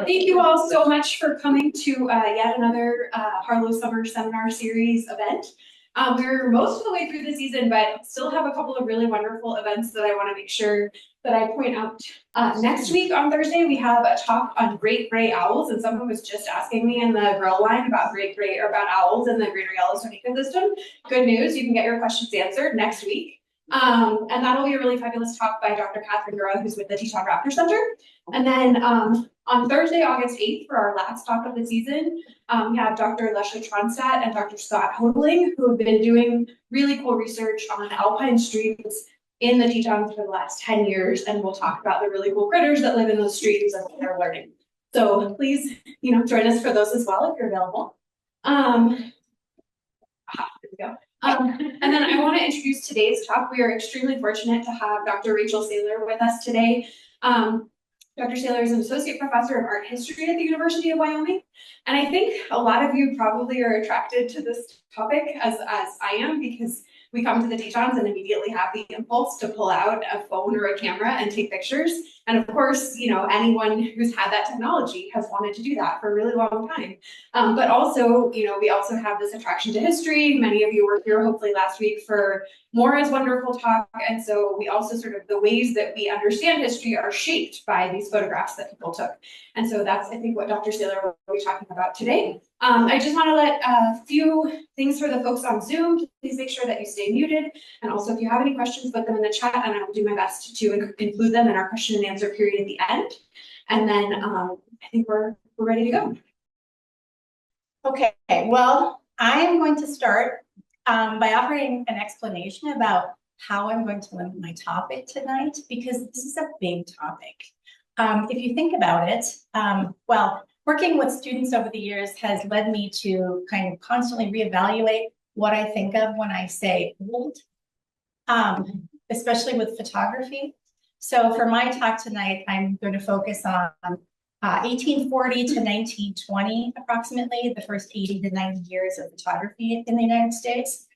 Thank you all so much for coming to yet another Harlow Summer Seminar Series event. We're most of the way through the season, but still have a couple of really wonderful events that I want to make sure that I point out. Next week on Thursday, we have a talk on great gray owls, and someone was just asking me in the Berol line about about owls in the Greater Yellowstone ecosystem. Good news, you can get your questions answered next week. And that'll be a really fabulous talk by Dr. Catherine Gura, who's with the Teton Raptor Center. And then on Thursday, August 8th, for our last talk of the season, we have Dr. Leslie Tronstadt and Dr. Scott Hodling, who have been doing really cool research on alpine streams in the Tetons for the last 10 years, and we'll talk about the really cool critters that live in those streams and what they're learning. So please, join us for those as well if you're available. Here we go. And then I want to introduce today's talk. We are extremely fortunate to have Dr. Rachel Saylor with us today. Dr. Saylor is an associate professor of art history at the University of Wyoming. And I think a lot of you probably are attracted to this topic as I am, because we come to the Tetons and immediately have the impulse to pull out a phone or a camera and take pictures. And of course, anyone who's had that technology has wanted to do that for a really long time. But also, we also have this attraction to history. Many of you were here hopefully last week for Maura's wonderful talk. And so we also the ways that we understand history are shaped by these photographs that people took. And so that's, I think, what Dr. Saylor will be talking about today. I just want to let a few things for the folks on Zoom. Please make sure that you stay muted. And also, if you have any questions, put them in the chat, and I will do my best to include them in our question and answer period at the end. And then I think we're ready to go. Okay, well, I am going to start by offering an explanation about how I'm going to limit my topic tonight, because this is a big topic. If you think about it, well, working with students over the years has led me to kind of constantly reevaluate what I think of when I say old, especially with photography. So for my talk tonight, I'm going to focus on 1840 to 1920, approximately, the first 80 to 90 years of photography in the United States,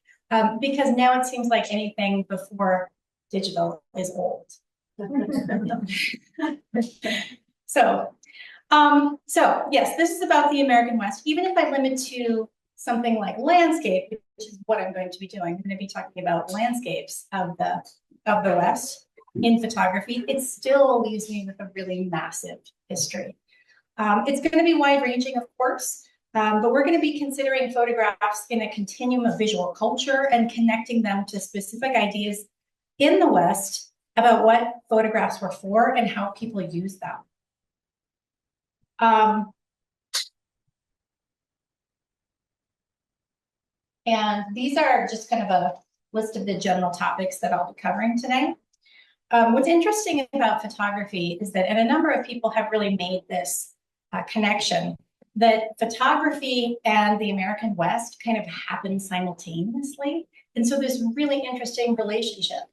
because now it seems like anything before digital is old. So yes, this is about the American West. Even if I limit to something like landscape, which is what I'm going to be doing, I'm going to be talking about landscapes of the West in photography. It still leaves me with a really massive history. It's going to be wide-ranging, of course, but we're going to be considering photographs in a continuum of visual culture and connecting them to specific ideas in the West about what photographs were for and how people use them. And these are just kind of a list of the general topics that I'll be covering today. What's interesting about photography is that, and a number of people have really made this connection, that photography and the American West kind of happen simultaneously. And so there's a really interesting relationship.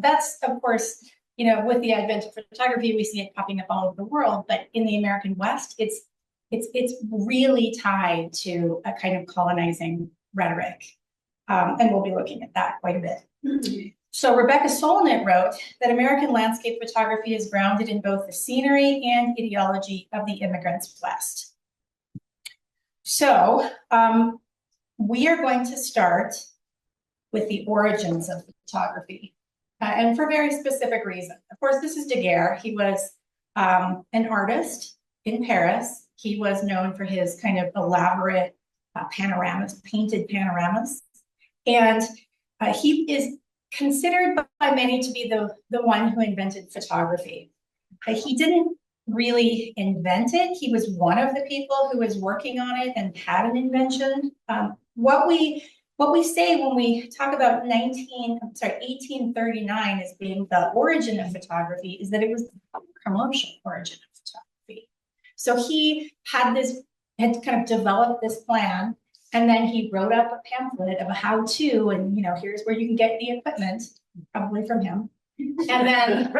That's, of course, with the advent of photography, we see it popping up all over the world, but in the American West, it's really tied to a kind of colonizing rhetoric. And we'll be looking at that quite a bit. Mm-hmm. So Rebecca Solnit wrote that American landscape photography is grounded in both the scenery and ideology of the immigrants West. So we are going to start with the origins of photography, and for very specific reasons. Of course, this is Daguerre. He was an artist in Paris. He was known for his kind of elaborate panoramas, painted panoramas. And he is considered by many to be the one who invented photography. He didn't really invent it. He was one of the people who was working on it and had an invention. What we say when we talk about 1839 as being the origin of photography is that it was the commercial origin of photography. So he had kind of developed this plan, and then he wrote up a pamphlet of a how-to, and here's where you can get the equipment, probably from him. And then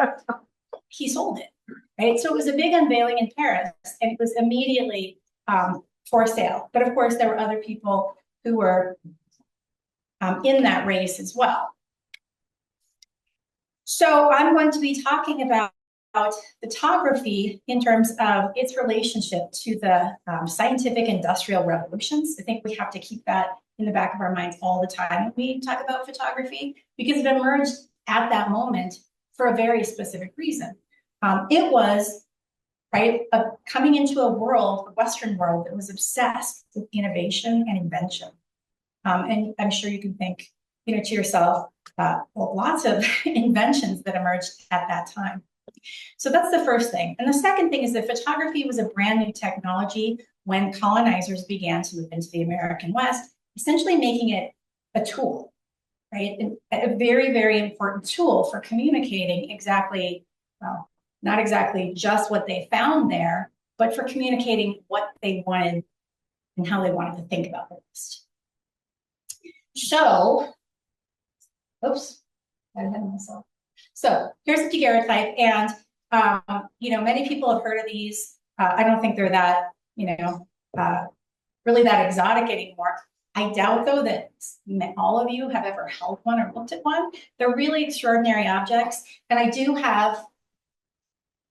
he sold it, right? So it was a big unveiling in Paris, and it was immediately for sale. But of course, there were other people who were in that race as well. So I'm going to be talking about photography in terms of its relationship to the scientific industrial revolutions. I think we have to keep that in the back of our minds all the time when we talk about photography, because it emerged at that moment for a very specific reason. It was coming into a world, a Western world, that was obsessed with innovation and invention. And I'm sure you can think, to yourself, lots of inventions that emerged at that time. So that's the first thing. And the second thing is that photography was a brand new technology when colonizers began to move into the American West, essentially making it a tool, right? A very, very important tool for communicating exactly, well, not exactly just what they found there, but for communicating what they wanted and how they wanted to think about the West. So, oops, I had myself. So here's the daguerreotype, and many people have heard of these. I don't think they're that, really that exotic anymore. I doubt, though, that all of you have ever held one or looked at one. They're really extraordinary objects, and I do have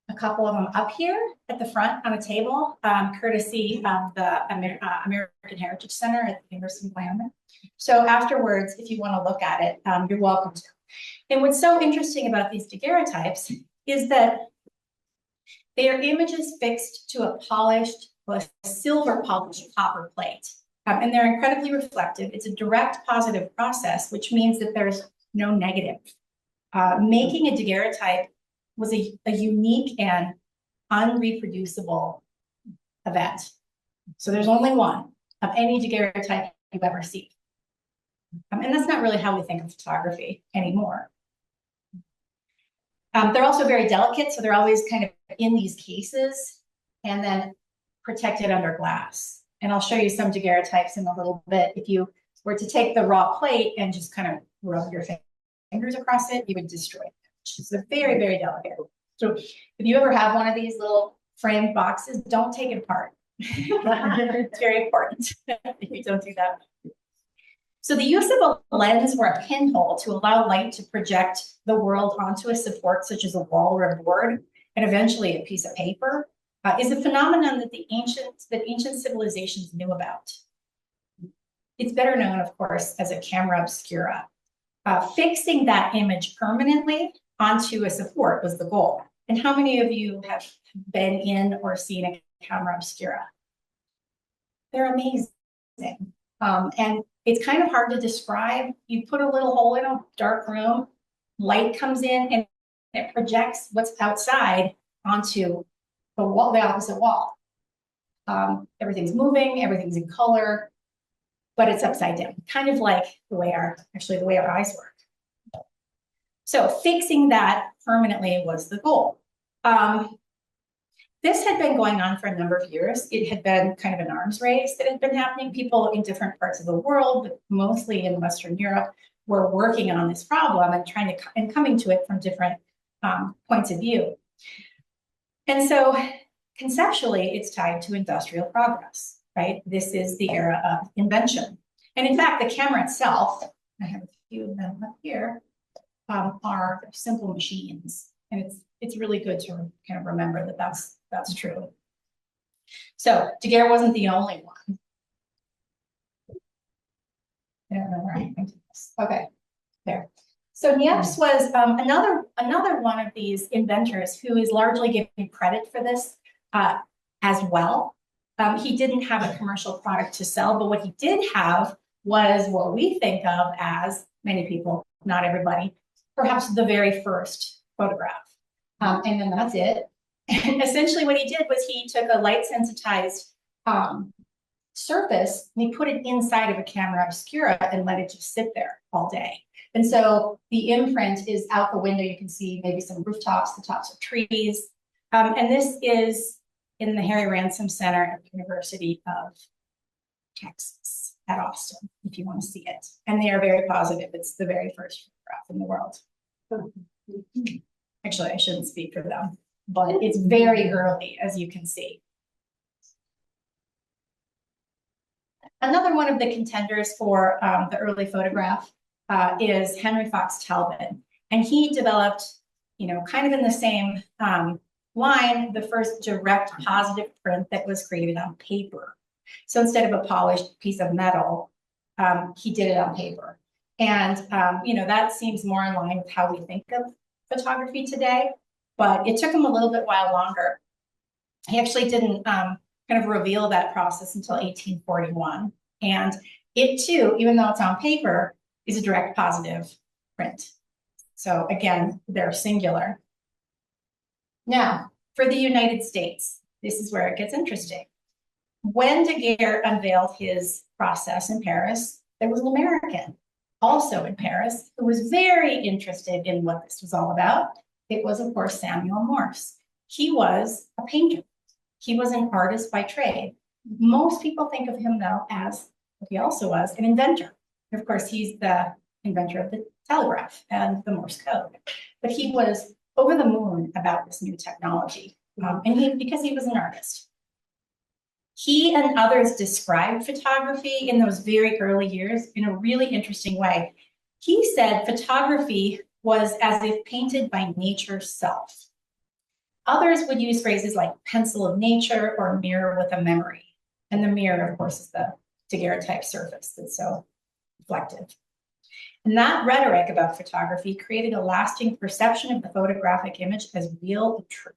a couple of them up here at the front on a table, courtesy of the American Heritage Center at the University of Wyoming. So afterwards, if you want to look at it, you're welcome to. And what's so interesting about these daguerreotypes is that they are images fixed to a polished, a silver polished copper plate. And they're incredibly reflective. It's a direct positive process, which means that there's no negative. Making a daguerreotype was a unique and unreproducible event. So there's only one of any daguerreotype you've ever seen. And that's not really how we think of photography anymore. They're also very delicate, so they're always kind of in these cases and then protected under glass. And I'll show you some daguerreotypes in a little bit. If you were to take the raw plate and just kind of rub your fingers across it, you would destroy it. So very, very delicate. So if you ever have one of these little framed boxes, don't take it apart. It's very important if you don't do that. So the use of a lens or a pinhole to allow light to project the world onto a support, such as a wall or a board, and eventually a piece of paper, is a phenomenon that ancient civilizations knew about. It's better known, of course, as a camera obscura. Fixing that image permanently onto a support was the goal. And how many of you have been in or seen a camera obscura? They're amazing. And it's kind of hard to describe. You put a little hole in a dark room, light comes in, and it projects what's outside onto the wall, the opposite wall. Everything's moving, everything's in color, but it's upside down, kind of like the way our eyes work. So fixing that permanently was the goal. This had been going on for a number of years. It had been kind of an arms race that had been happening. People in different parts of the world, but mostly in Western Europe, were working on this problem and coming to it from different points of view. And so conceptually, it's tied to industrial progress, right? This is the era of invention. And in fact, the camera itself, I have a few of them up here, are simple machines. And it's really good to kind of remember that that's true. So daguerre wasn't the only one. I don't know where I'm going to this. Okay, there. So Niepce was another one of these inventors who is largely given credit for this as well. He didn't have a commercial product to sell, but what he did have was what we think of as, many people, not everybody, perhaps the very first photograph. And then that's it. And essentially what he did was he took a light sensitized surface and he put it inside of a camera obscura and let it just sit there all day. And so the imprint is out the window. You can see maybe some rooftops, the tops of trees. And this is in the Harry Ransom Center at the University of Texas at Austin, if you want to see it. And they are very positive. It's the very first photograph in the world. Actually, I shouldn't speak for them, but it's very early, as you can see. Another one of the contenders for the early photograph is Henry Fox Talbot. And he developed kind of in the same line, the first direct positive print that was created on paper. So instead of a polished piece of metal, he did it on paper. And, that seems more in line with how we think of photography today, but it took him a little bit while longer. He actually didn't kind of reveal that process until 1841. And it too, even though it's on paper, is a direct positive print. So again, they're singular. Now, for the United States, this is where it gets interesting. When Daguerre unveiled his process in Paris, there was an American, also in Paris, who was very interested in what this was all about. It was, of course, Samuel Morse. He was a painter. He was an artist by trade. Most people think of him, though, as what he also was, an inventor. Of course, he's the inventor of the telegraph and the Morse code. But he was over the moon about this new technology, because he was an artist. He and others described photography in those very early years in a really interesting way. He said photography was as if painted by nature's self. Others would use phrases like pencil of nature or mirror with a memory. And the mirror, of course, is the daguerreotype surface that's so reflective. And that rhetoric about photography created a lasting perception of the photographic image as real and true.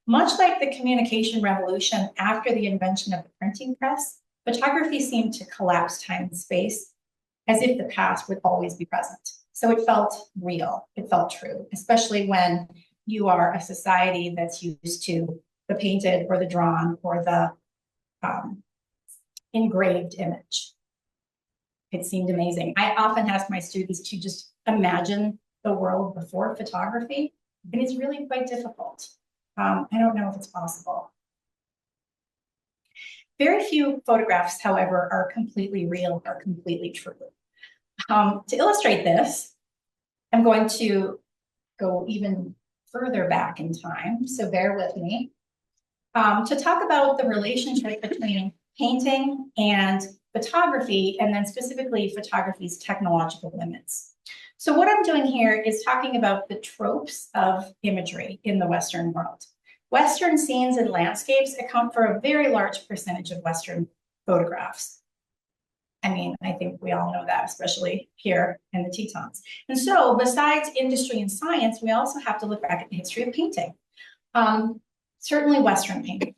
Much like the communication revolution after the invention of the printing press, photography seemed to collapse time and space as if the past would always be present. So it felt real, it felt true, especially when you are a society that's used to the painted or the drawn or the engraved image. It seemed amazing. I often ask my students to just imagine the world before photography, and it's really quite difficult. I don't know if it's possible. Very few photographs, however, are completely real or completely true. To illustrate this, I'm going to go even further back in time, so bear with me, to talk about the relationship between painting and photography, and then specifically photography's technological limits. So what I'm doing here is talking about the tropes of imagery in the Western world. Western scenes and landscapes account for a very large percentage of Western photographs. I mean, I think we all know that, especially here in the Tetons. And so besides industry and science, we also have to look back at the history of painting. Certainly Western painting.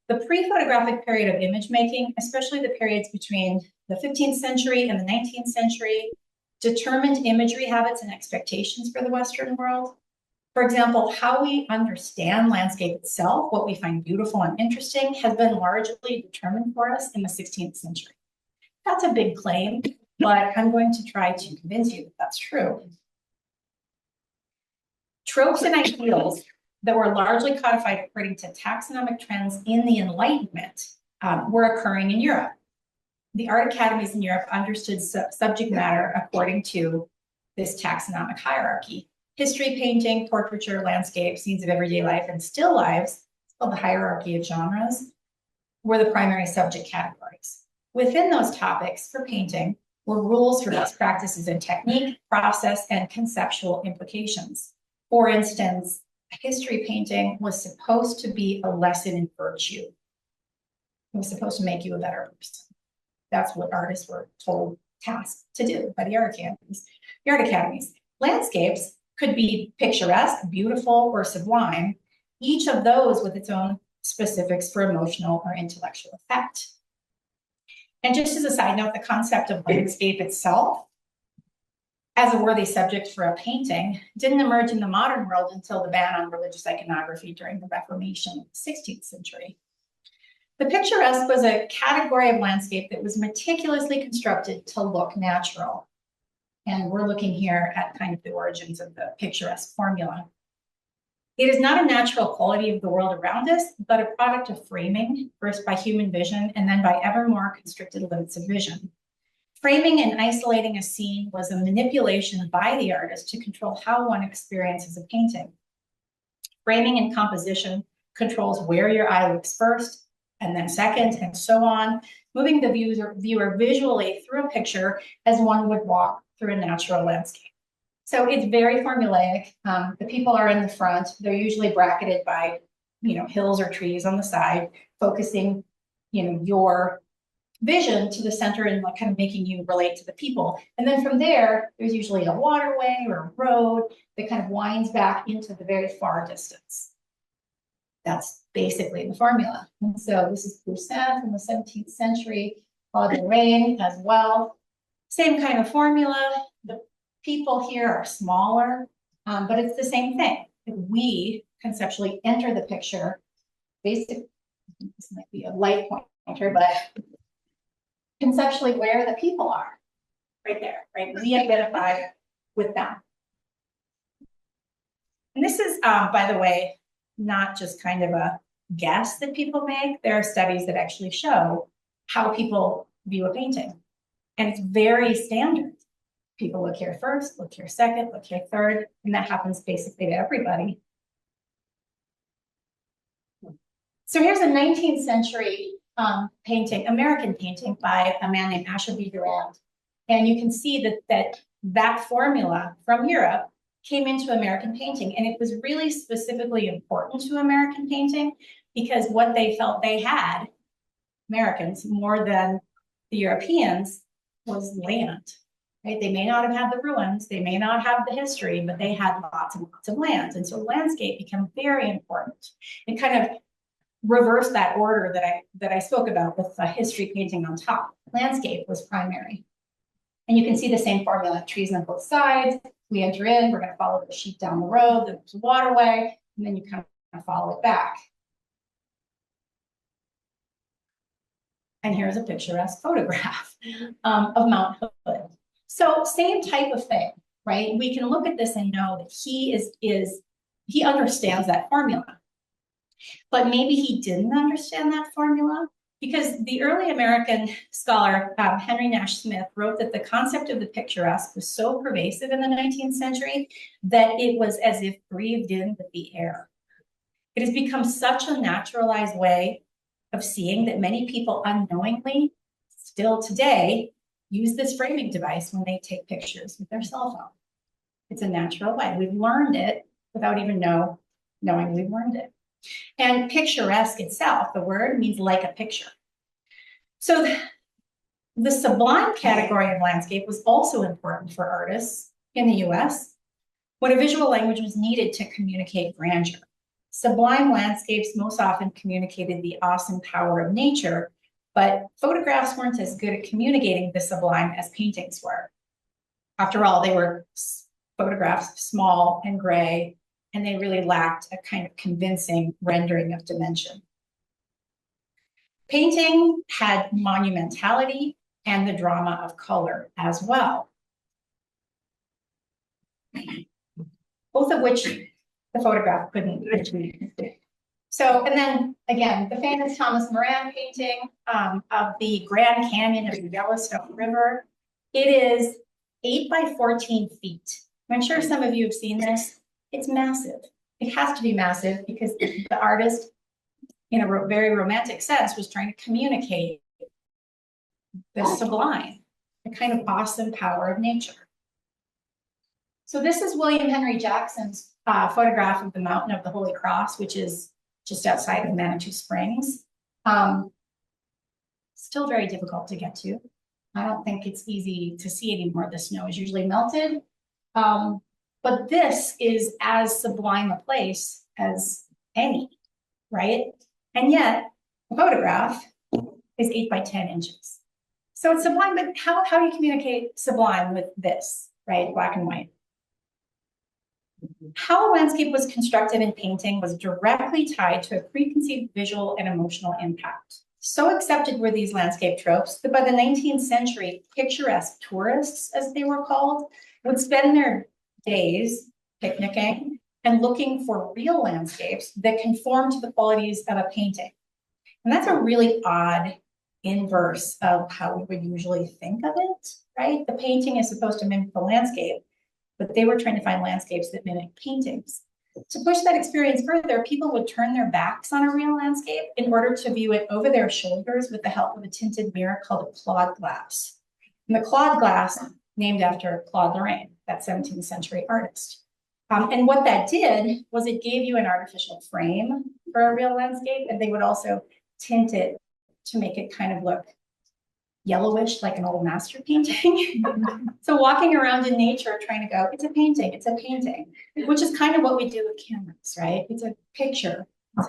The pre-photographic period of image making, especially the periods between the 15th century and the 19th century, determined imagery habits and expectations for the Western world. For example, how we understand landscape itself, what we find beautiful and interesting, has been largely determined for us in the 16th century. That's a big claim, but I'm going to try to convince you that that's true. Tropes and ideals that were largely codified according to taxonomic trends in the Enlightenment were occurring in Europe. The art academies in Europe understood subject matter according to this taxonomic hierarchy. History, painting, portraiture, landscape, scenes of everyday life, and still lives, it's called the hierarchy of genres, were the primary subject categories. Within those topics for painting were rules for best practices in technique, process, and conceptual implications. For instance, a history painting was supposed to be a lesson in virtue. It was supposed to make you a better person. That's what artists were told, tasked to do by the art academies. The art academies. Landscapes could be picturesque, beautiful, or sublime, each of those with its own specifics for emotional or intellectual effect. And just as a side note, the concept of landscape itself as a worthy subject for a painting didn't emerge in the modern world until the ban on religious iconography during the Reformation of the 16th century. The picturesque was a category of landscape that was meticulously constructed to look natural. And we're looking here at kind of the origins of the picturesque formula. It is not a natural quality of the world around us, but a product of framing, first by human vision and then by ever more constricted limits of vision. Framing and isolating a scene was a manipulation by the artist to control how one experiences a painting. Framing and composition controls where your eye looks first, and then second, and so on, moving the viewer visually through a picture as one would walk through a natural landscape. So it's very formulaic. The people are in the front. They're usually bracketed by, hills or trees on the side, focusing, your vision to the center and like kind of making you relate to the people. And then from there, there's usually a waterway or a road that kind of winds back into the very far distance. That's basically the formula. And so this is Poussin from the 17th century, Claude Lorraine as well. Same kind of formula. The people here are smaller, but it's the same thing. We conceptually enter the picture. Basically, this might be a light pointer, but conceptually where the people are, right there, right? We identify with them. And this is, by the way, not just kind of a guess that people make. There are studies that actually show how people view a painting. And it's very standard. People look here first, look here second, look here third, and that happens basically to everybody. So here's a 19th century painting, American painting by a man named Asher B. Berol. And you can see that formula from Europe came into American painting. And it was really specifically important to American painting because what they felt they had, Americans, more than the Europeans, was land, right? They may not have had the ruins, they may not have the history, but they had lots and lots of land. And so landscape became very important. It kind of reversed that order that I spoke about with the history painting on top. Landscape was primary. And you can see the same formula, trees on both sides. We enter in, we're going to follow the sheep down the road, there's a waterway, and then you kind of follow it back. And here's a picturesque photograph of Mount Hood. So same type of thing, right? We can look at this and know that he understands that formula. But maybe he didn't understand that formula because the early American scholar, Henry Nash Smith, wrote that the concept of the picturesque was so pervasive in the 19th century that it was as if breathed in with the air. It has become such a naturalized way of seeing that many people unknowingly, still today, use this framing device when they take pictures with their cell phone. It's a natural way. We've learned it without even knowing we've learned it. And picturesque itself, the word means like a picture. So the sublime category of landscape was also important for artists in the US when a visual language was needed to communicate grandeur. Sublime landscapes most often communicated the awesome power of nature, but photographs weren't as good at communicating the sublime as paintings were. After all, they were photographs small and gray, and they really lacked a kind of convincing rendering of dimension. Painting had monumentality and the drama of color as well, both of which the photograph couldn't achieve. So, and then again, the famous Thomas Moran painting of the Grand Canyon of the Yellowstone River. It is 8 by 14 feet. I'm sure some of you have seen this. It's massive. It has to be massive because the artist, in a very romantic sense, was trying to communicate the sublime, the kind of awesome power of nature. So this is William Henry Jackson's photograph of the Mountain of the Holy Cross, which is just outside of Manitou Springs. Still very difficult to get to. I don't think it's easy to see anymore. The snow is usually melted. But this is as sublime a place as any, right? And yet, the photograph is 8 by 10 inches. So it's sublime, but how do you communicate sublime with this, right? Black and white. How a landscape was constructed in painting was directly tied to a preconceived visual and emotional impact. So accepted were these landscape tropes that by the 19th century, picturesque tourists, as they were called, would spend their days picnicking and looking for real landscapes that conform to the qualities of a painting. And that's a really odd inverse of how we would usually think of it, right? The painting is supposed to mimic the landscape, but they were trying to find landscapes that mimic paintings. To push that experience further, people would turn their backs on a real landscape in order to view it over their shoulders with the help of a tinted mirror called a Claude glass. And the Claude glass, named after Claude Lorraine. that 17th century artist. And what that did was it gave you an artificial frame for a real landscape, and they would also tint it to make it kind of look yellowish, like an old master painting. So walking around in nature trying to go, it's a painting, which is kind of what we do with cameras, right? It's a picture, it's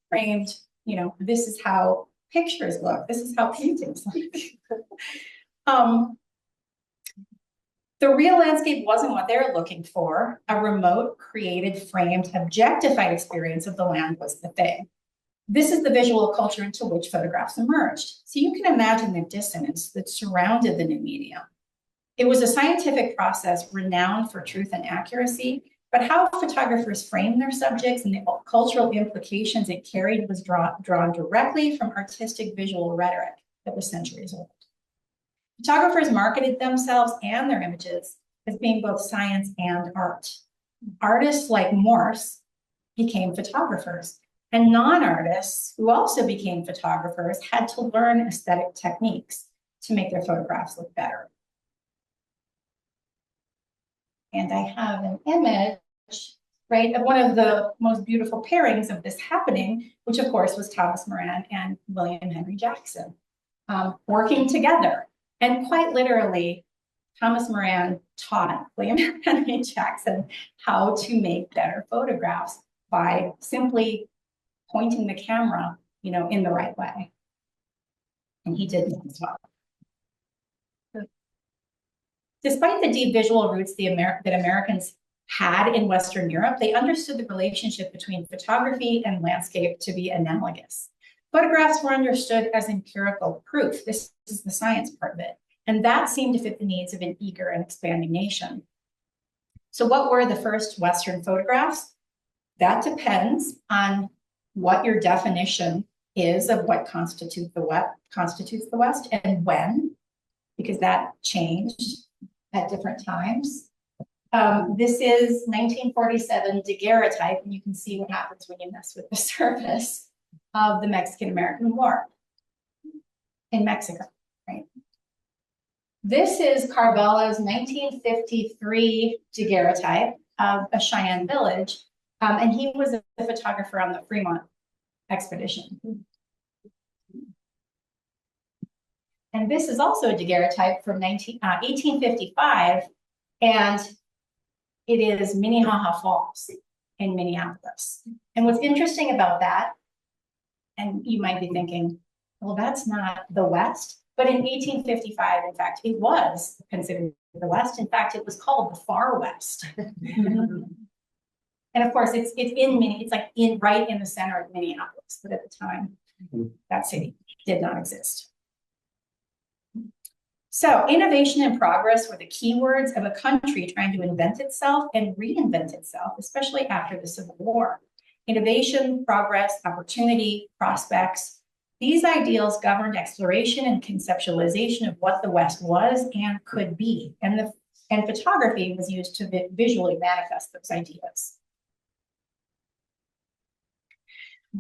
framed, you know, this is how pictures look, this is how paintings look. The real landscape wasn't what they're looking for. A remote, created, framed, objectified experience of the land was the thing. This is the visual culture into which photographs emerged. So you can imagine the dissonance that surrounded the new medium. It was a scientific process renowned for truth and accuracy, but how photographers framed their subjects and the cultural implications it carried was drawn directly from artistic visual rhetoric that was centuries old. Photographers marketed themselves and their images as being both science and art. Artists like Morse became photographers, and non-artists who also became photographers had to learn aesthetic techniques to make their photographs look better. And I have an image, right, of one of the most beautiful pairings of this happening, which of course was Thomas Moran and William Henry Jackson working together. And quite literally, Thomas Moran taught William Henry Jackson how to make better photographs by simply pointing the camera, you know, in the right way. And he did that as well. Despite the deep visual roots that Americans had in Western Europe, they understood the relationship between photography and landscape to be analogous. Photographs were understood as empirical proof. This is the science part of it. And that seemed to fit the needs of an eager and expanding nation. So what were the first Western photographs? That depends on what your definition is of what constitutes the West and when, because that changed at different times. This is 1947 daguerreotype, and you can see what happens when you mess with the surface of the Mexican-American War in Mexico, right? This is Carvella's 1953 daguerreotype of a Cheyenne village, and he was a photographer on the Fremont expedition. And this is also a daguerreotype from 1855, and it is Minnehaha Falls in Minneapolis. And what's interesting about that, and you might be thinking, well, that's not the West, but in 1855, in fact, it was considered the West. In fact, it was called the Far West. And of course, it's right in the center of Minneapolis, but at the time, that city did not exist. So innovation and progress were the keywords of a country trying to invent itself and reinvent itself, especially after the Civil War. Innovation, progress, opportunity, prospects. These ideals governed exploration and conceptualization of what the West was and could be. And photography was used to visually manifest those ideas.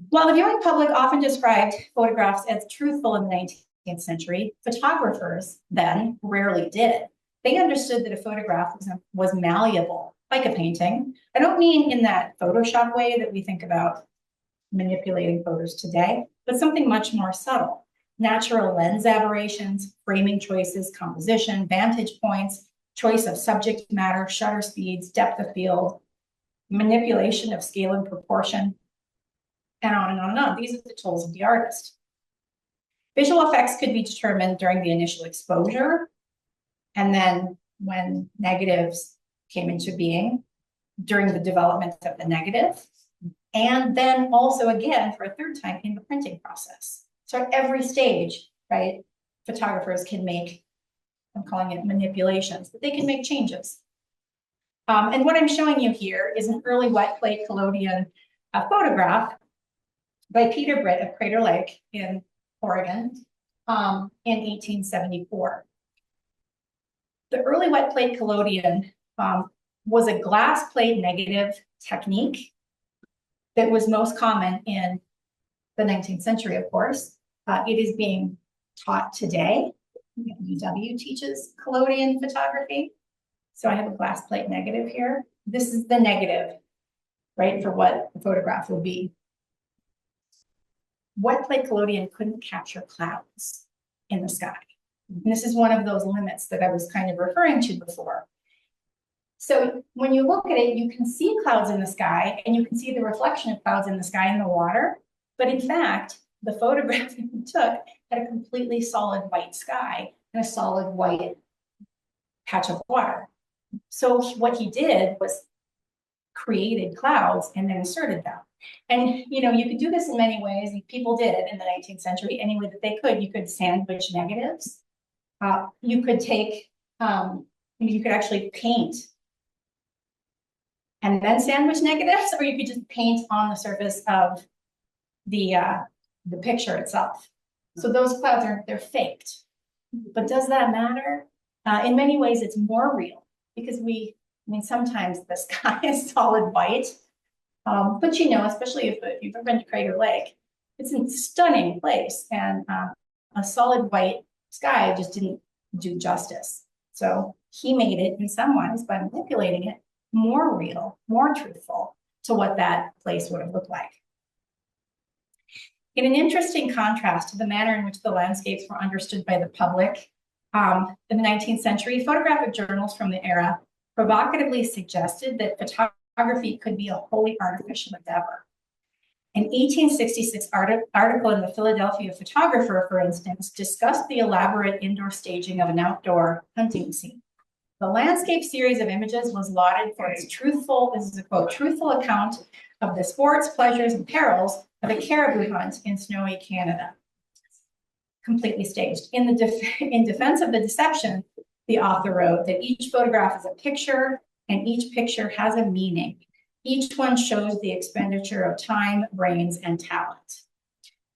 While the viewing public often described photographs as truthful in the 19th century, photographers then rarely did. They understood that a photograph was malleable, like a painting. I don't mean in that Photoshop way that we think about manipulating photos today, but something much more subtle. Natural lens aberrations, framing choices, composition, vantage points, choice of subject matter, shutter speeds, depth of field, manipulation of scale and proportion, and on and on and on. These are the tools of the artist. Visual effects could be determined during the initial exposure, and then when negatives came into being, during the development of the negative, and then also again for a third time in the printing process. So at every stage, right, photographers can make, I'm calling it manipulations, but they can make changes. And what I'm showing you here is an early wet plate collodion photograph by Peter Britt of Crater Lake in Oregon in 1874. The early wet plate collodion was a glass plate negative technique that was most common in the 19th century, of course. It is being taught today. UW teaches collodion photography. So I have a glass plate negative here. This is the negative, right, for what the photograph will be. Wet plate collodion couldn't capture clouds in the sky. And this is one of those limits that I was kind of referring to before. So when you look at it, you can see clouds in the sky and you can see the reflection of clouds in the sky in the water. But in fact, the photograph that we took had a completely solid white sky and a solid white patch of water. So what he did was created clouds and then inserted them. And, you know, you could do this in many ways, and people did it in the 19th century any way that they could. You could sandwich negatives. You could take, you could actually paint and then sandwich negatives, or you could just paint on the surface of the picture itself. So those clouds they're faked. But does that matter? In many ways, it's more real because sometimes the sky is solid white. But you know, especially if you've ever been to Crater Lake, it's a stunning place, and a solid white sky just didn't do justice. So he made it in some ways by manipulating it more real, more truthful to what that place would have looked like. In an interesting contrast to the manner in which the landscapes were understood by the public in the 19th century, photographic journals from the era provocatively suggested that photography could be a wholly artificial endeavor. An 1866 article in the Philadelphia Photographer, for instance, discussed the elaborate indoor staging of an outdoor hunting scene. The landscape series of images was lauded for its truthful, this is a quote, truthful account of the sports, pleasures, and perils of a caribou hunt in snowy Canada. Completely staged. In defense of the deception, the author wrote that each photograph is a picture and each picture has a meaning. Each one shows the expenditure of time, brains, and talent.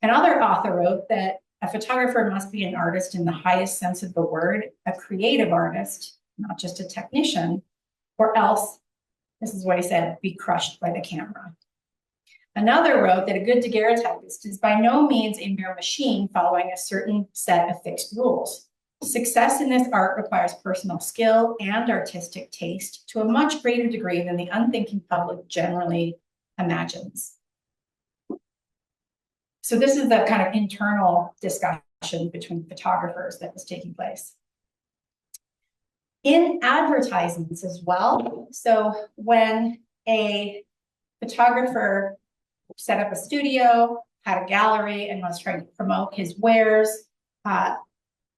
Another author wrote that a photographer must be an artist in the highest sense of the word, a creative artist, not just a technician, or else, this is what he said, be crushed by the camera. Another wrote that a good daguerreotypist is by no means a mere machine following a certain set of fixed rules. Success in this art requires personal skill and artistic taste to a much greater degree than the unthinking public generally imagines. So this is the kind of internal discussion between photographers that was taking place. In advertisements as well, so when a photographer set up a studio, had a gallery, and was trying to promote his wares,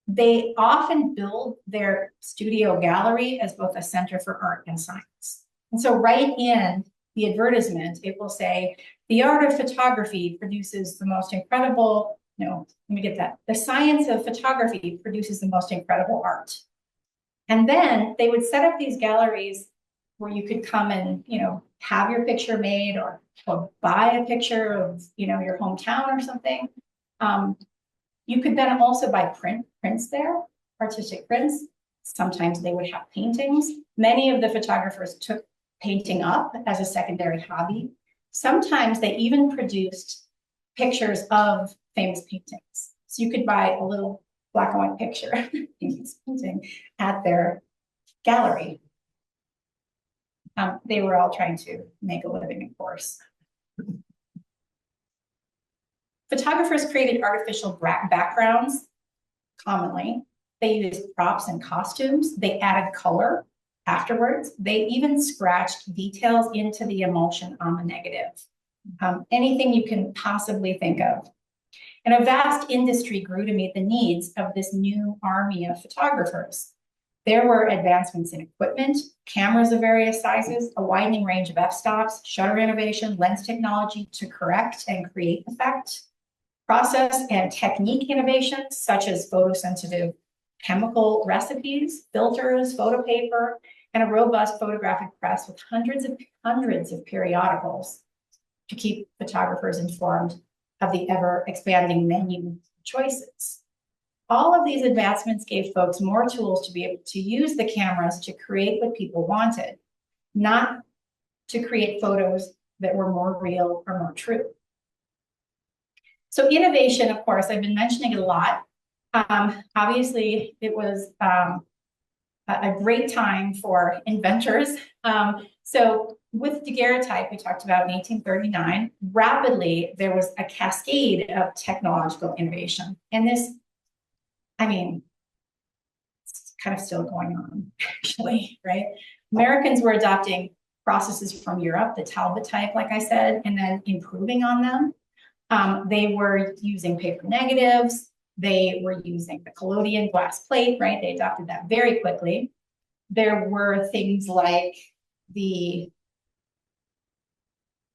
they often build their studio gallery as both a center for art and science. And so right in the advertisement, it will say, the art of photography produces the most incredible, no, let me get that. The science of photography produces the most incredible art. And then they would set up these galleries where you could come and, have your picture made or buy a picture of, your hometown or something. You could then also buy prints there, artistic prints. Sometimes they would have paintings. Many of the photographers took painting up as a secondary hobby. Sometimes they even produced pictures of famous paintings. So you could buy a little black and white picture painting at their gallery. They were all trying to make a living, of course. Photographers created artificial backgrounds commonly. They used props and costumes. They added color afterwards. They even scratched details into the emulsion on the negative. Anything you can possibly think of. And a vast industry grew to meet the needs of this new army of photographers. There were advancements in equipment, cameras of various sizes, a widening range of f-stops, shutter innovation, lens technology to correct and create effect, process and technique innovations such as photosensitive chemical recipes, filters, photo paper, and a robust photographic press with hundreds of periodicals to keep photographers informed of the ever expanding menu choices. All of these advancements gave folks more tools to be able to use the cameras to create what people wanted, not to create photos that were more real or more true. So innovation, of course, I've been mentioning it a lot. Obviously, it was a great time for inventors. So with daguerreotype, we talked about in 1839, rapidly there was a cascade of technological innovation. And this, I mean, it's kind of still going on, actually, right? Americans were adopting processes from Europe, the Talbot type, like I said, and then improving on them. They were using paper negatives. They were using the collodion glass plate, right? They adopted that very quickly. There were things like the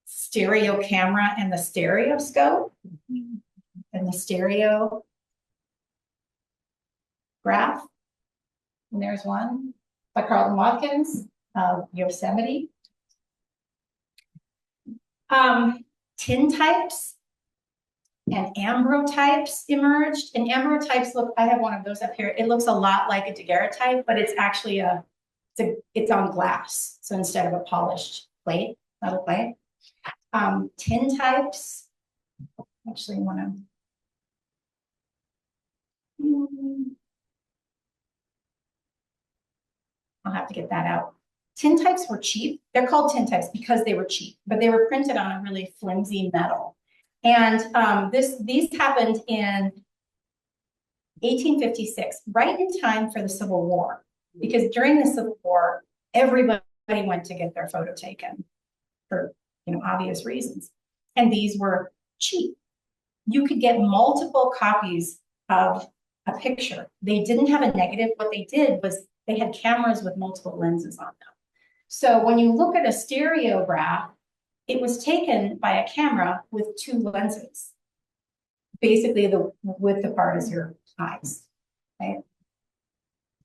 stereo camera and the stereoscope and the stereograph. And there's one by Carlton Watkins of Yosemite. Tin types and ambrotypes emerged. And ambrotypes look, I have one of those up here. It looks a lot like a daguerreotype, but it's actually it's on glass. So instead of a polished plate, metal plate. Tin types, actually want to, I'll have to get that out. Tin types were cheap. They're called tin types because they were cheap, but they were printed on a really flimsy metal. And these happened in 1856, right in time for the Civil War, because during the Civil War, everybody went to get their photo taken for obvious reasons. And these were cheap. You could get multiple copies of a picture. They didn't have a negative. What they did was they had cameras with multiple lenses on them. So when you look at a stereograph, it was taken by a camera with two lenses. Basically, the width apart is your eyes, right?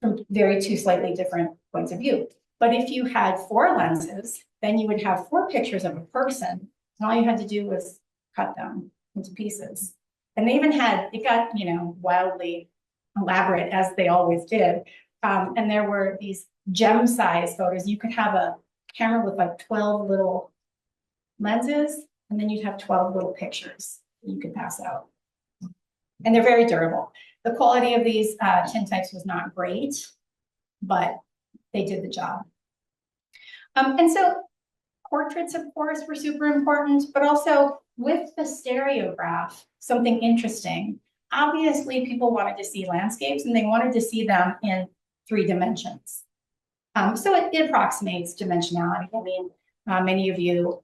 From two slightly different points of view. But if you had four lenses, then you would have four pictures of a person, and all you had to do was cut them into pieces. And they even had, it got, wildly elaborate, as they always did. And there were these gem-size photos. You could have a camera with like 12 little lenses, and then you'd have 12 little pictures that you could pass out. And they're very durable. The quality of these tin types was not great, but they did the job. And so portraits, of course, were super important, but also with the stereograph, something interesting. Obviously, people wanted to see landscapes, and they wanted to see them in 3 dimensions. So it approximates dimensionality. I mean, many of you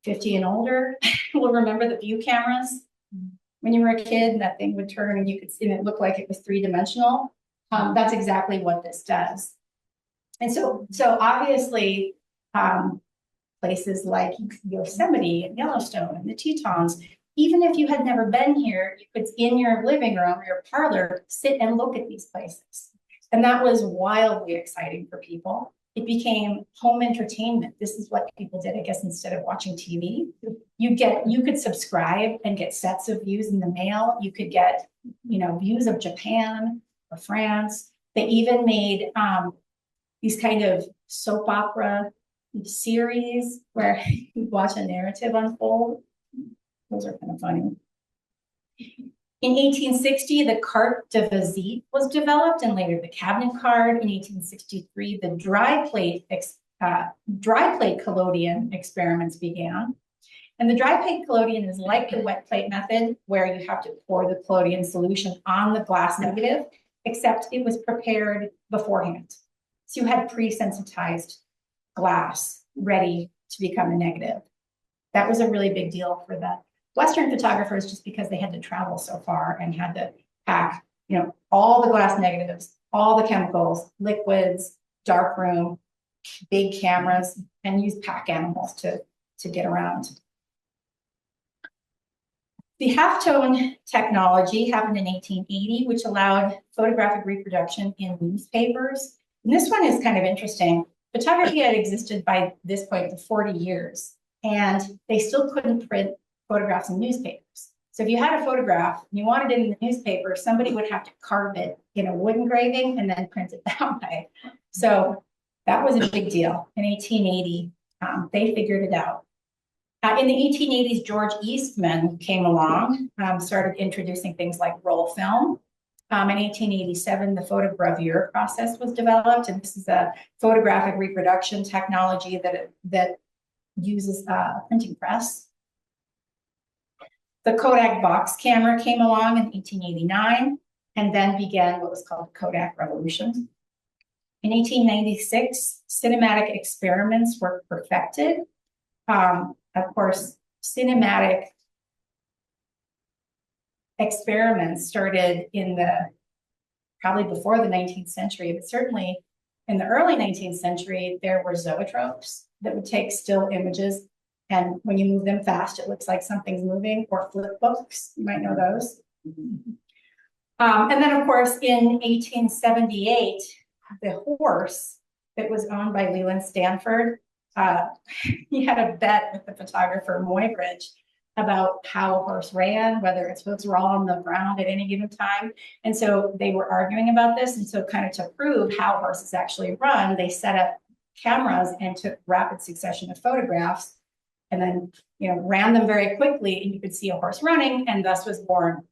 50 and older will remember the view cameras. When you were a kid, and that thing would turn and you could see, and it looked like it was 3-dimensional. That's exactly what this does. And so obviously, places like Yosemite and Yellowstone and the Tetons, even if you had never been here, you could, in your living room or your parlor, sit and look at these places. And that was wildly exciting for people. It became home entertainment. This is what people did, I guess, instead of watching TV. You could subscribe and get sets of views in the mail. You could get, views of Japan or France. They even made these kind of soap opera series where you watch a narrative unfold. Those are kind of funny. In 1860, the carte de visite was developed, and later the cabinet card. In 1863, the dry plate collodion experiments began. And the dry plate collodion is like the wet plate method, where you have to pour the collodion solution on the glass negative, except it was prepared beforehand. So you had pre-sensitized glass ready to become a negative. That was a really big deal for the Western photographers, just because they had to travel so far and had to pack, all the glass negatives, all the chemicals, liquids, darkroom, big cameras, and use pack animals to get around. The halftone technology happened in 1880, which allowed photographic reproduction in newspapers. And this one is kind of interesting. Photography had existed by this point for 40 years, and they still couldn't print photographs in newspapers. So if you had a photograph and you wanted it in the newspaper, somebody would have to carve it in a wood engraving and then print it that way. So that was a big deal. In 1880, they figured it out. In the 1880s, George Eastman came along, started introducing things like roll film. In 1887, the photogravure process was developed, and this is a photographic reproduction technology that uses a printing press. The Kodak box camera came along in 1889, and then began what was called the Kodak Revolution. In 1896, cinematic experiments were perfected. Of course, cinematic experiments started in probably before the 19th century, but certainly in the early 19th century, there were zoetropes that would take still images, and when you move them fast, it looks like something's moving, or flip books, you might know those. And then, of course, in 1878, the horse that was owned by Leland Stanford, he had a bet with the photographer Muybridge about how a horse ran, whether its hooves were all on the ground at any given time. And so they were arguing about this. And so kind of to prove how horses actually run, they set up cameras and took rapid succession of photographs and then, ran them very quickly, and you could see a horse running, and thus was born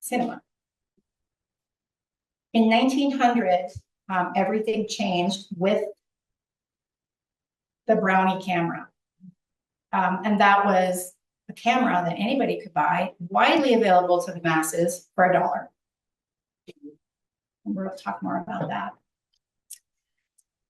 cinema. In 1900, everything changed with the Brownie camera. And that was a camera that anybody could buy, widely available to the masses for $1. And we'll talk more about that.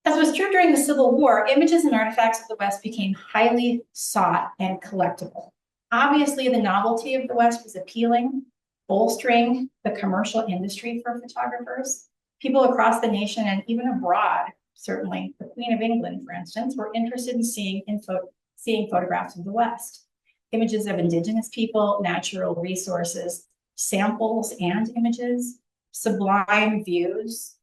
As was true during the Civil War, images and artifacts of the West became highly sought and collectible. Obviously, the novelty of the West was appealing, bolstering the commercial industry for photographers. People across the nation and even abroad, certainly the Queen of England, for instance, were interested in seeing photographs of the West. Images of indigenous people, natural resources, samples and images, sublime views,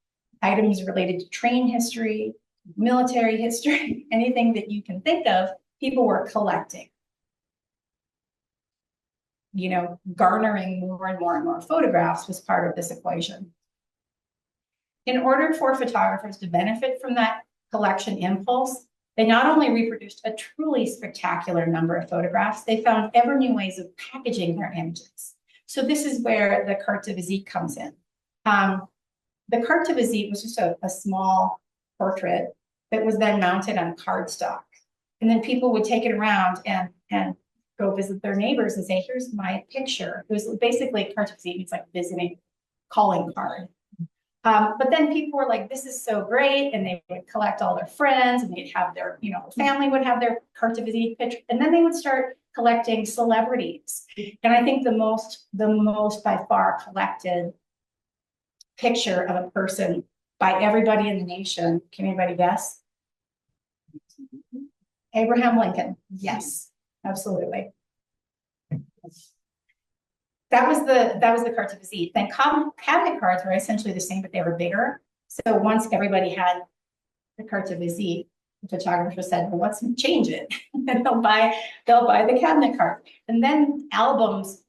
items related to train history, military history, anything that you can think of, people were collecting. Garnering more and more and more photographs was part of this equation. In order for photographers to benefit from that collection impulse, they not only reproduced a truly spectacular number of photographs, they found ever new ways of packaging their images. So this is where the carte de visite comes in. The carte de visite was just a small portrait that was then mounted on cardstock. And then people would take it around and go visit their neighbors and say, here's my picture. It was basically carte de visite, it's like visiting calling card. But then people were like, this is so great. And they would collect all their friends, and they'd have their, family would have their carte de visite picture. And then they would start collecting celebrities. And I think the most by far collected picture of a person by everybody in the nation, can anybody guess? Abraham Lincoln. Yes, absolutely. That was the carte de visite. Then cabinet cards were essentially the same, but they were bigger. So once everybody had the carte de visite, the photographer said, well, let's change it. And they'll buy the cabinet card. And then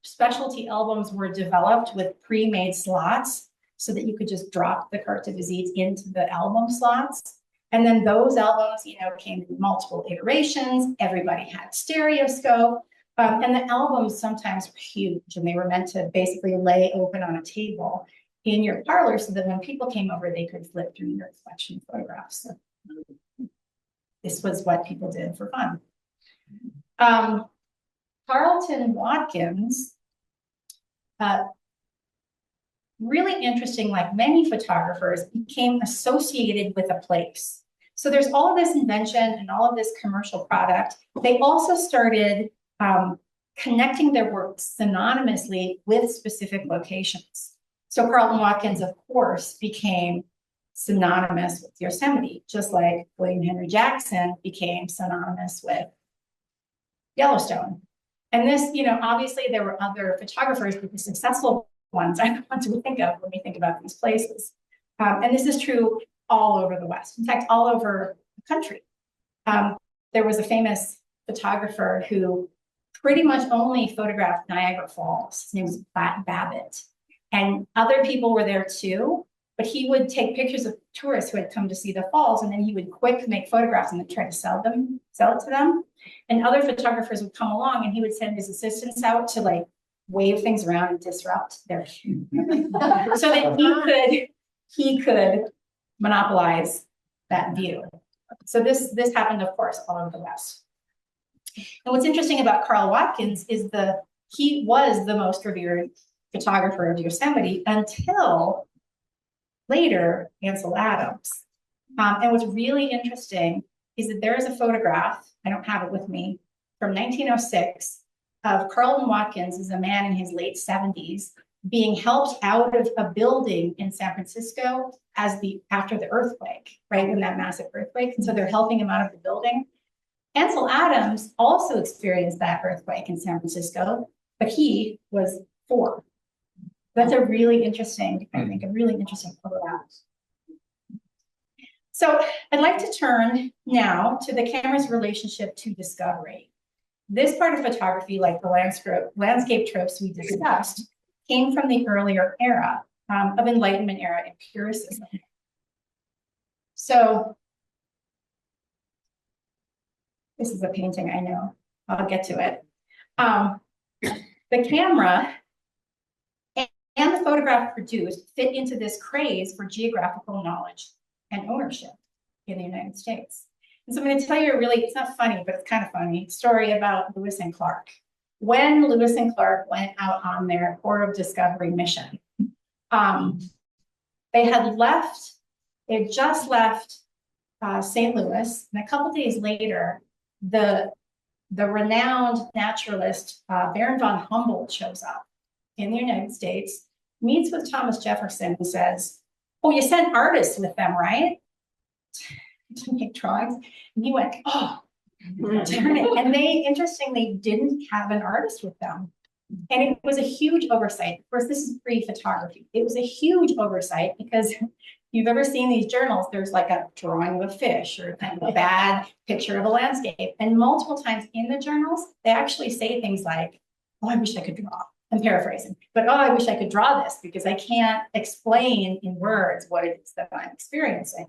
specialty albums were developed with pre-made slots so that you could just drop the carte de visite into the album slots. And then those albums, came in multiple iterations. Everybody had stereoscope. And the albums sometimes were huge, and they were meant to basically lay open on a table in your parlor so that when people came over, they could flip through your collection of photographs. So this was what people did for fun. Carlton Watkins, really interesting, like many photographers, became associated with a place. So there's all of this invention and all of this commercial product. They also started connecting their work synonymously with specific locations. So Carlton Watkins, of course, became synonymous with Yosemite, just like William Henry Jackson became synonymous with Yellowstone. And this, obviously there were other photographers, but the successful ones I want to think of when we think about these places. And this is true all over the West, in fact, all over the country. There was a famous photographer who pretty much only photographed Niagara Falls. His name was Babbitt. And other people were there too, but he would take pictures of tourists who had come to see the falls, and then he would make photographs and then try to sell it to them. And other photographers would come along, and he would send his assistants out to wave things around and disrupt their so that he could monopolize that view. So this happened, of course, all over the West. And what's interesting about Carl Watkins is he was the most revered photographer of Yosemite until later Ansel Adams. And what's really interesting is that there is a photograph, I don't have it with me, from 1906 of Carlton Watkins, as a man in his late 70s, being helped out of a building in San Francisco after the earthquake, right, in that massive earthquake. And so they're helping him out of the building. Ansel Adams also experienced that earthquake in San Francisco, but he was 4. That's a really interesting, I think, a really interesting photograph. So I'd like to turn now to the camera's relationship to discovery. This part of photography, like the landscape tropes we discussed, came from the earlier era of Enlightenment era empiricism. So this is a painting, I know. I'll get to it. The camera and the photograph produced fit into this craze for geographical knowledge and ownership in the United States. And so I'm going to tell you a really, it's not funny, but it's kind of funny story about Lewis and Clark. When Lewis and Clark went out on their Port of Discovery mission, they had just left St. Louis, and a couple days later, the renowned naturalist Baron von Humboldt shows up in the United States, meets with Thomas Jefferson and says, "Oh, you sent artists with them, right? To make drawings." And he went, "Oh, darn it." And they, interestingly, didn't have an artist with them. And it was a huge oversight. Of course, this is pre-photography. It was a huge oversight because if you've ever seen these journals, there's like a drawing of a fish or kind of a bad picture of a landscape. And multiple times in the journals, they actually say things like, "Oh, I wish I could draw." I'm paraphrasing, but "Oh, I wish I could draw this because I can't explain in words what it is that I'm experiencing."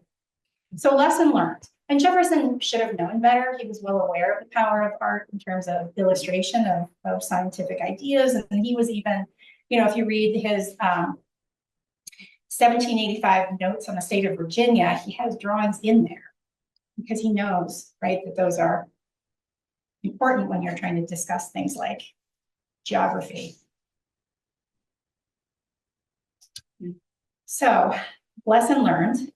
So lesson learned. And Jefferson should have known better. He was well aware of the power of art in terms of illustration of scientific ideas. And he was even, if you read his 1785 notes on the state of Virginia, he has drawings in there because he knows, right, that those are important when you're trying to discuss things like geography. So, lesson learned.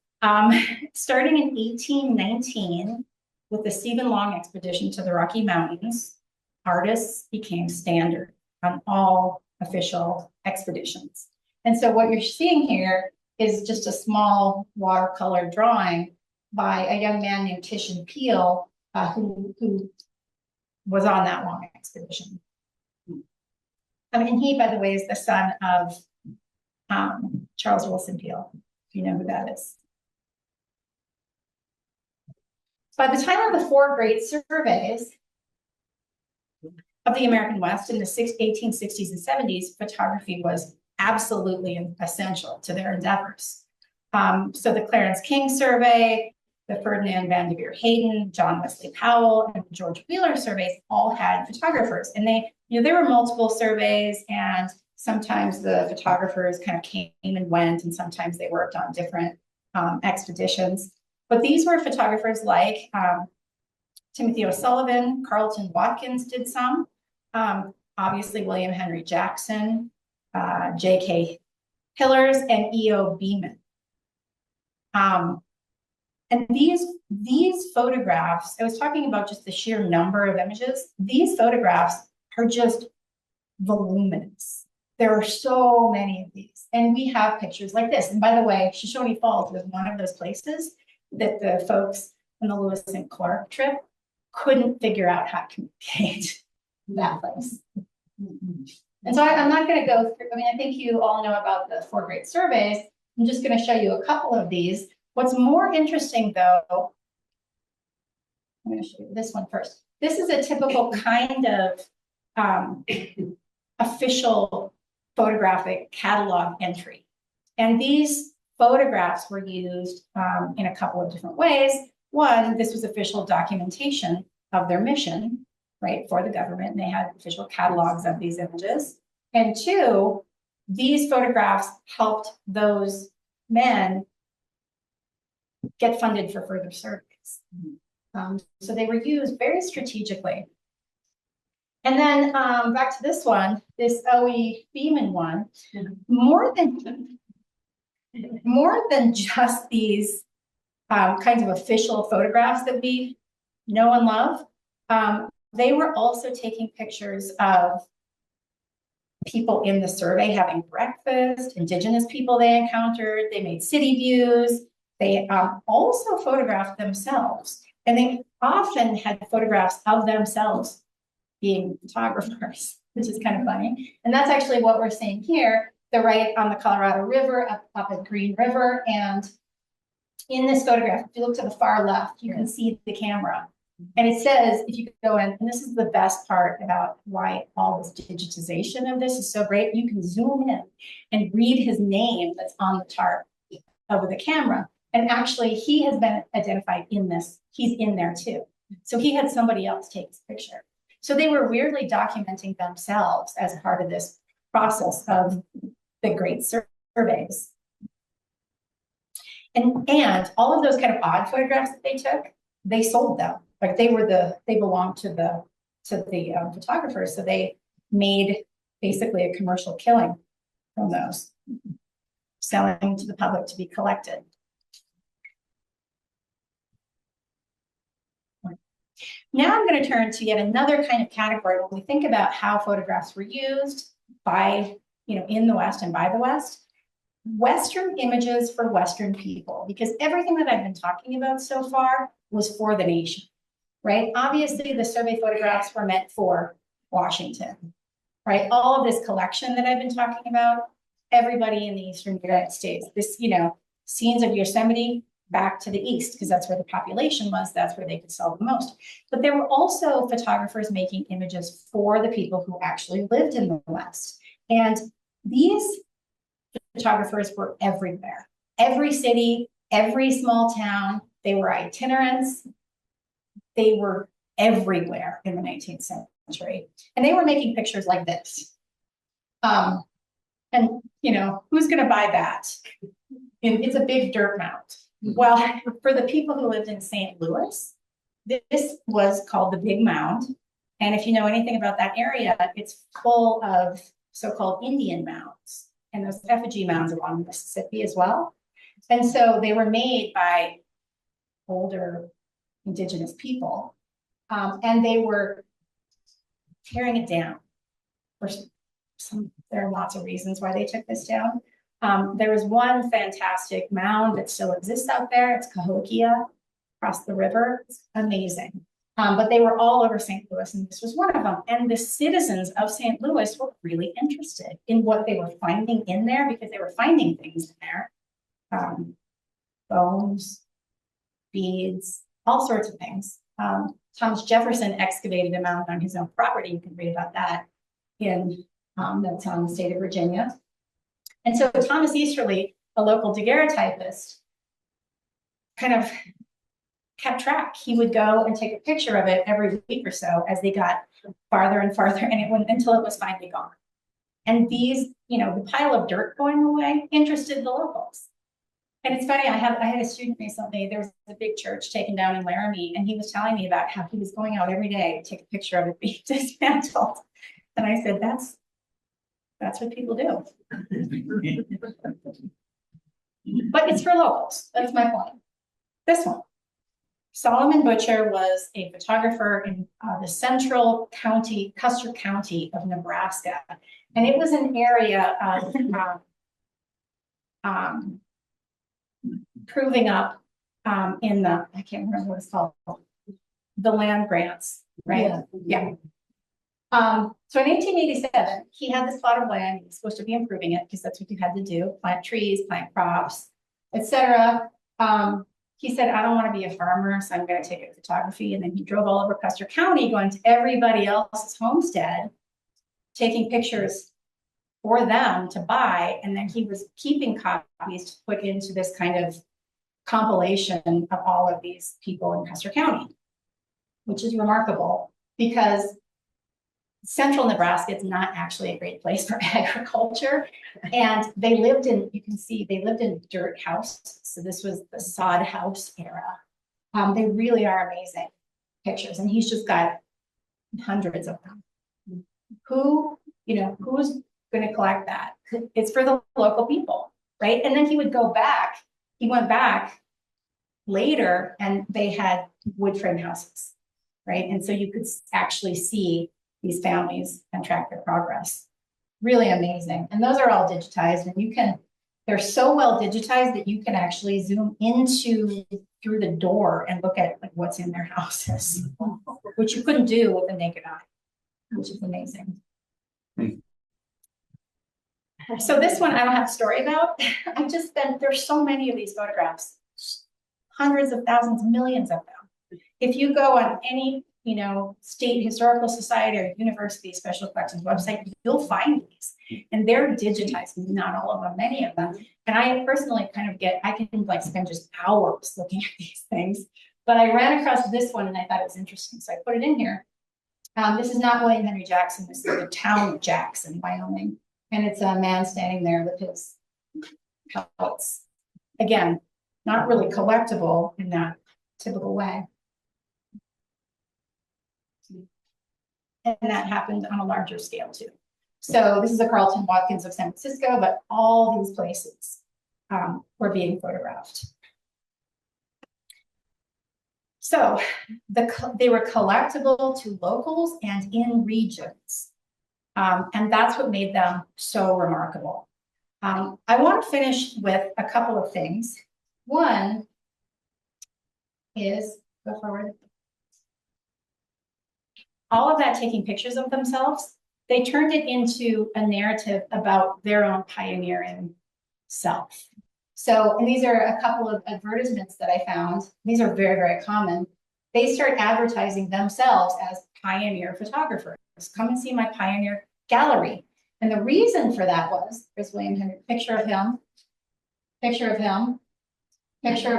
Starting in 1819, with the Stephen Long expedition to the Rocky Mountains, artists became standard on all official expeditions. And so what you're seeing here is just a small watercolor drawing by a young man named Titian Peale, who was on that long expedition. And he, by the way, is the son of Charles Wilson Peale, if you know who that is. By the time of the 4 great surveys of the American West in the 1860s and 70s, photography was absolutely essential to their endeavors. So the Clarence King survey, the Ferdinand Van de Veer Hayden, John Wesley Powell, and the George Wheeler surveys all had photographers. And there were multiple surveys, and sometimes the photographers kind of came and went, and sometimes they worked on different expeditions. But these were photographers like Timothy O'Sullivan, Carleton Watkins did some, obviously William Henry Jackson, J.K. Hillers, and E.O. Beeman. And these photographs, I was talking about just the sheer number of images. These photographs are just voluminous. There are so many of these. And we have pictures like this. And by the way, Shoshone Falls was one of those places that the folks on the Lewis and Clark trip couldn't figure out how to communicate that place. And so I'm not going to go through, I think you all know about the 4 great surveys. I'm just going to show you a couple of these. What's more interesting, though, I'm going to show you this one first. This is a typical kind of official photographic catalog entry. And these photographs were used in a couple of different ways. One, this was official documentation of their mission, right, for the government, and they had official catalogs of these images. And two, these photographs helped those men get funded for further surveys. So they were used very strategically. And then back to this one, this O.E. Beeman one, more than just these kinds of official photographs that we know and love, they were also taking pictures of people in the survey having breakfast, indigenous people they encountered, they made city views, they also photographed themselves. And they often had photographs of themselves being photographers, which is kind of funny. And that's actually what we're seeing here. They're right on the Colorado River, up at Green River. And in this photograph, if you look to the far left, you can see the camera. And it says, if you go in, and this is the best part about why all this digitization of this is so great, you can zoom in and read his name that's on the tarp over the camera. And actually, he has been identified in this. He's in there too. So he had somebody else take his picture. So they were weirdly documenting themselves as part of this process of the great surveys. And all of those kind of odd photographs that they took, they sold them. Like they belonged to the photographers. So they made basically a commercial killing from those, selling to the public to be collected. Now I'm going to turn to yet another kind of category when we think about how photographs were used by, in the West and by the West. Western images for Western people, because everything that I've been talking about so far was for the nation, right? Obviously, the survey photographs were meant for Washington, right? All of this collection that I've been talking about, everybody in the Eastern United States, this, scenes of Yosemite, back to the East, because that's where the population was, that's where they could sell the most. But there were also photographers making images for the people who actually lived in the West. And these photographers were everywhere. Every city, every small town, they were itinerants. They were everywhere in the 19th century. And they were making pictures like this. And, who's going to buy that? It's a big dirt mound. Well, for the people who lived in St. Louis, this was called the Big Mound. And if you know anything about that area, it's full of so-called Indian mounds. And those effigy mounds along the Mississippi as well. And so they were made by older indigenous people. And they were tearing it down. There are lots of reasons why they took this down. There was one fantastic mound that still exists out there. It's Cahokia across the river. It's amazing. But they were all over St. Louis, and this was one of them. And the citizens of St. Louis were really interested in what they were finding in there, because they were finding things in there. Bones, beads, all sorts of things. Thomas Jefferson excavated a mound on his own property. You can read about that in that's on the state of Virginia. And so Thomas Easterly, a local daguerreotypist, kind of kept track. He would go and take a picture of it every week or so as they got farther and farther, and it went until it was finally gone. And these, the pile of dirt going away interested the locals. And it's funny, I had a student recently, there was a big church taken down in Laramie, and he was telling me about how he was going out every day to take a picture of it being dismantled. And I said, that's what people do. But it's for locals. That's my point. This one. Solomon Butcher was a photographer in the central county, Custer County of Nebraska. And it was an area of proving up in the, I can't remember what it's called, the land grants, right? Yeah. So in 1887, he had this plot of land. He was supposed to be improving it because that's what you had to do: plant trees, plant crops, etc. He said, I don't want to be a farmer, so I'm going to take up photography. And then he drove all over Custer County, going to everybody else's homestead, taking pictures for them to buy. And then he was keeping copies to put into this kind of compilation of all of these people in Custer County, which is remarkable because Central Nebraska is not actually a great place for agriculture. And they lived in, you can see, they lived in dirt houses. So this was the sod house era. They really are amazing pictures. And he's just got hundreds of them. Who's going to collect that? It's for the local people, right? And then he went back later and they had wood frame houses, right? And so you could actually see these families and track their progress. Really amazing. And those are all digitized, and they're so well digitized that you can actually zoom through the door and look at like what's in their houses, which you couldn't do with the naked eye, which is amazing. So this one I don't have a story about. There's so many of these photographs, hundreds of thousands, millions of them. If you go on any, state historical society or university special collections website, you'll find these, and they're digitized, not all of them, many of them. And I personally I can like spend just hours looking at these things, but I ran across this one and I thought it was interesting. So I put it in here. This is not William Henry Jackson. This is the town of Jackson, Wyoming. And it's a man standing there with his pellets. Again, not really collectible in that typical way. And that happened on a larger scale too. So this is a Carlton Watkins of San Francisco, but all these places were being photographed. So they were collectible to locals and in regions. And that's what made them so remarkable. I want to finish with a couple of things. One is, go forward. All of that taking pictures of themselves, they turned it into a narrative about their own pioneering self. So, and these are a couple of advertisements that I found. These are very, very common. They start advertising themselves as pioneer photographers. Come and see my pioneer gallery. And the reason for that was, there's William Henry, picture of him, picture of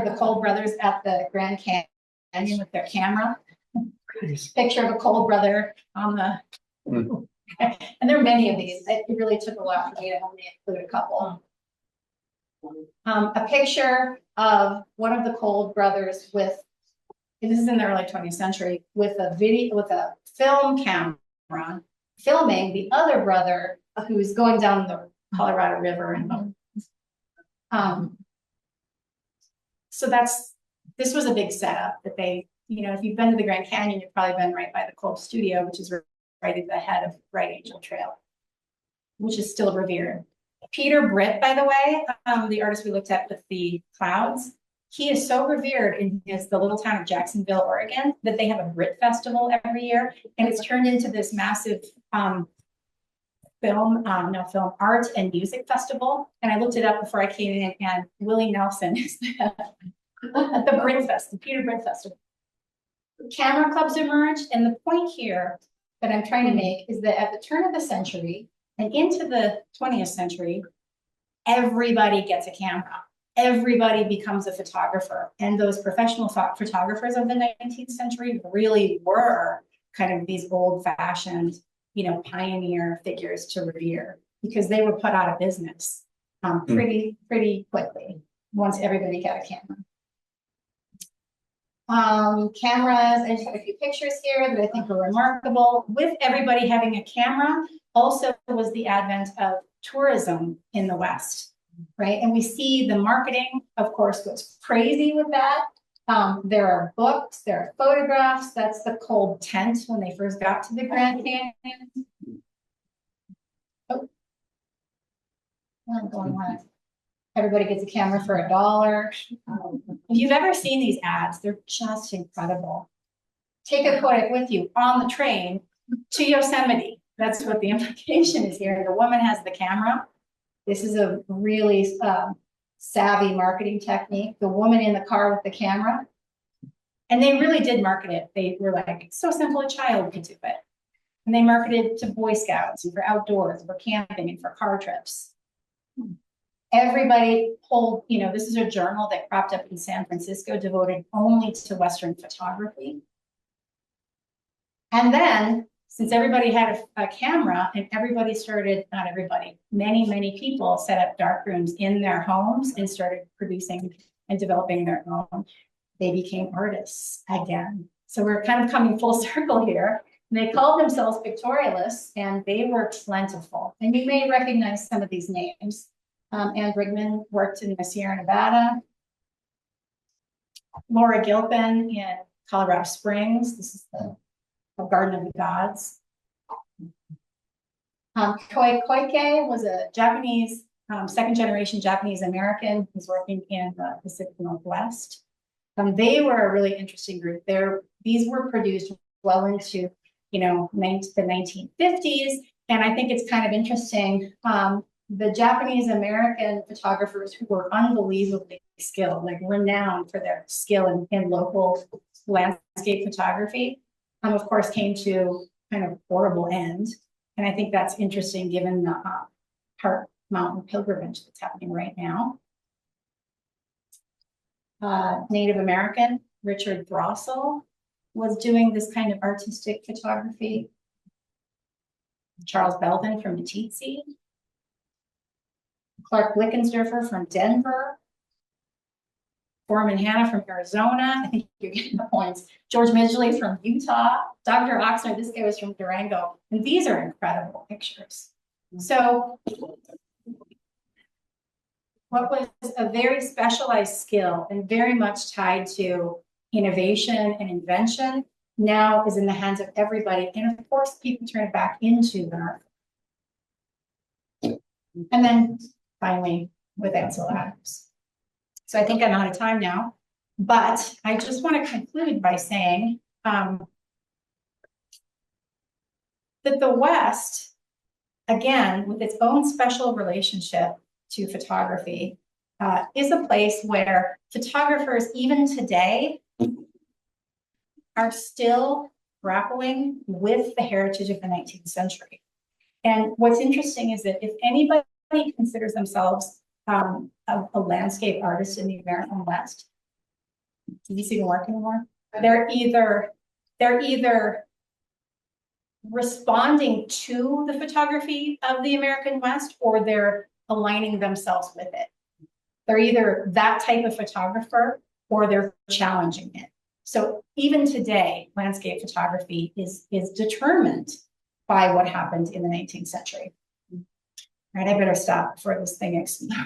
the Cole brothers at the Grand Canyon with their camera. Picture of a Cole brother on the, and there are many of these. It really took a lot for me to only include a couple. A picture of one of the Cole brothers with, this is in the early 20th century, with a film camera, filming the other brother who's going down the Colorado River. And so this was a big setup that they, if you've been to the Grand Canyon, you've probably been right by the Cole Studio, which is right at the head of Bright Angel Trail, which is still revered. Peter Britt, by the way, the artist we looked at with the clouds, he is so revered in the little town of Jacksonville, Oregon, that they have a Brit Festival every year, and it's turned into this massive film art and music festival. And I looked it up before I came in, and Willie Nelson is at the Brit Fest, the Peter Britt Festival. Camera clubs emerged, and the point here that I'm trying to make is that at the turn of the century and into the 20th century, everybody gets a camera. Everybody becomes a photographer. And those professional photographers of the 19th century really were kind of these old-fashioned, pioneer figures to revere, because they were put out of business pretty quickly once everybody got a camera. Cameras, I just have a few pictures here that I think are remarkable. With everybody having a camera, also was the advent of tourism in the West, right? And we see the marketing, of course, goes crazy with that. There are books, there are photographs. That's the cold tent when they first got to the Grand Canyon. Oh, I'm going on. Everybody gets a camera for $1. If you've ever seen these ads, they're just incredible. Take a Kodak with you on the train to Yosemite. That's what the implication is here. The woman has the camera. This is a really savvy marketing technique. The woman in the car with the camera. And they really did market it. They were like, it's so simple, a child could do it. And they marketed to Boy Scouts and for outdoors, for camping, and for car trips. Everybody pulled, this is a journal that cropped up in San Francisco devoted only to Western photography. And then since everybody had a camera and everybody started, not everybody, many people set up dark rooms in their homes and started producing and developing their own, they became artists again. So we're kind of coming full circle here. And they called themselves pictorialists, and they were plentiful. And you may recognize some of these names. Anne Brigman worked in the Sierra Nevada. Laura Gilpin in Colorado Springs. This is the Garden of the Gods. Koi Koike was a Japanese, second generation Japanese American who's working in the Pacific Northwest. They were a really interesting group. These were produced well into, you know, the 1950s. And I think it's kind of interesting. The Japanese American photographers who were unbelievably skilled, like renowned for their skill in local landscape photography, of course, came to kind of horrible end. And I think that's interesting given the Heart Mountain pilgrimage that's happening right now. Native American Richard Throssell was doing this kind of artistic photography. Charles Belden from Meeteetse. Clark Blickensderfer from Denver. Foreman Hanna from Arizona. I think you're getting the points. George Midgley from Utah. Dr. Oxner, this guy was from Durango. And these are incredible pictures. So what was a very specialized skill and very much tied to innovation and invention now is in the hands of everybody. And of course, people turn it back into an art. And then finally, with Ansel Adams. So I think I'm out of time now, but I just want to conclude by saying that the West, again, with its own special relationship to photography, is a place where photographers, even today, are still grappling with the heritage of the 19th century. And what's interesting is that if anybody considers themselves a landscape artist in the American West, do you see the work anymore? They're either responding to the photography of the American West or they're aligning themselves with it. They're either that type of photographer or they're challenging it. So even today, landscape photography is determined by what happened in the 19th century. All right, I better stop before this thing explodes.